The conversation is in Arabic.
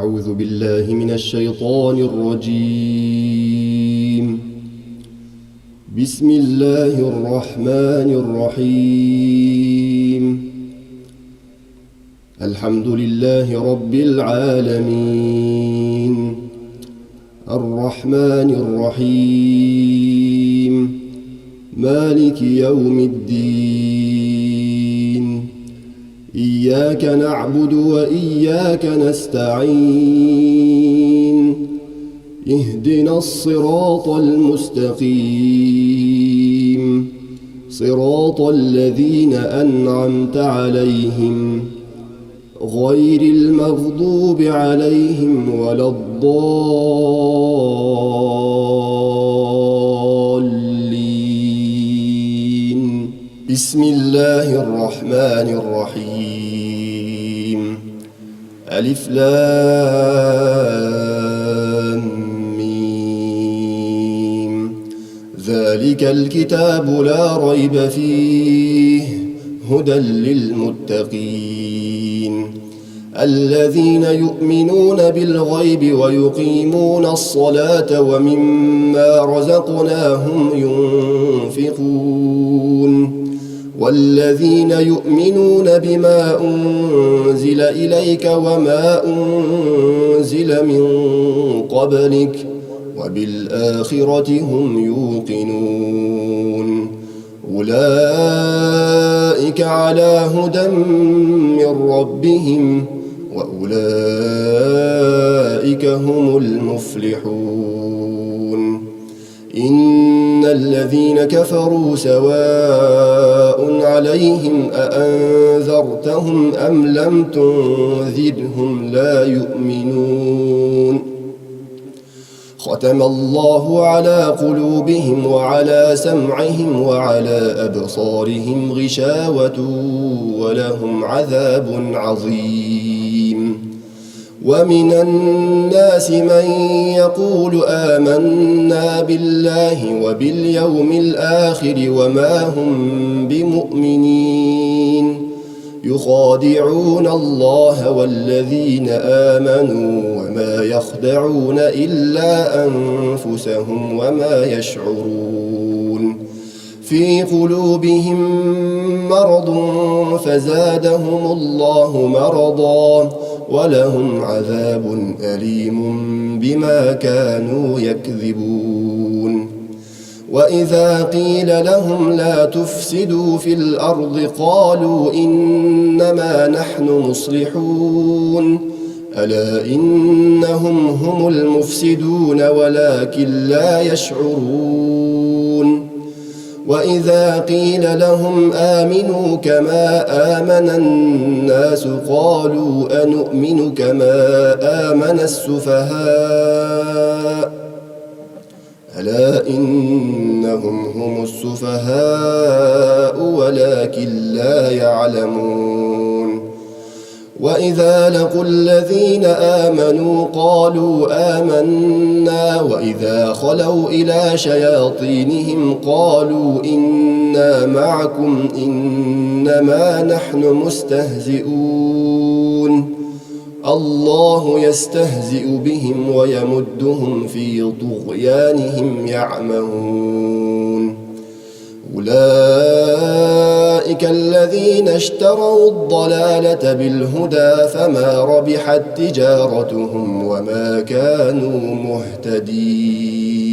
أعوذ بالله من الشيطان الرجيم. بسم الله الرحمن الرحيم. الحمد لله رب العالمين، الرحمن الرحيم، مالك يوم الدين. إياك نعبد وإياك نستعين. اهدنا الصراط المستقيم، صراط الذين أنعمت عليهم غير المغضوب عليهم ولا الضالين. بسم الله الرحمن الرحيم. ألف لام ميم. ذلك الكتاب لا ريب فيه هدى للمتقين الذين يؤمنون بالغيب ويقيمون الصلاة ومما رزقناهم ينفقون والذين يؤمنون بما أنزل إليك وما أنزل من قبلك وبالآخرة هم يوقنون. أولئك على هدى من ربهم وأولئك هم المفلحون. إن الذين كفروا سواء عليهم أأنذرتهم أم لم تنذرهم لا يؤمنون. ختم الله على قلوبهم وعلى سمعهم وعلى أبصارهم غشاوة ولهم عذاب عظيم. ومن الناس من يقول آمنا بالله وباليوم الآخر وما هم بمؤمنين يخادعون الله والذين آمنوا وما يخدعون إلا أنفسهم وما يشعرون. في قلوبهم مرض فزادهم الله مرضا ولهم عذاب أليم بما كانوا يكذبون. وإذا قيل لهم لا تفسدوا في الأرض قالوا إنما نحن مصلحون ألا إنهم هم المفسدون ولكن لا يشعرون. وإذا قيل لهم آمنوا كما آمن الناس قالوا أنؤمن كما آمن السفهاء ألا إنهم هم السفهاء ولكن لا يعلمون. وإذا لقوا الذين آمنوا قالوا آمنا وإذا خلوا إلى شياطينهم قالوا إنا معكم إنما نحن مستهزئون الله يستهزئ بهم ويمدهم في طغيانهم يعمهون. أولئك الذين اشتروا الضلالة بالهدى فما ربحت تجارتهم وما كانوا مهتدين.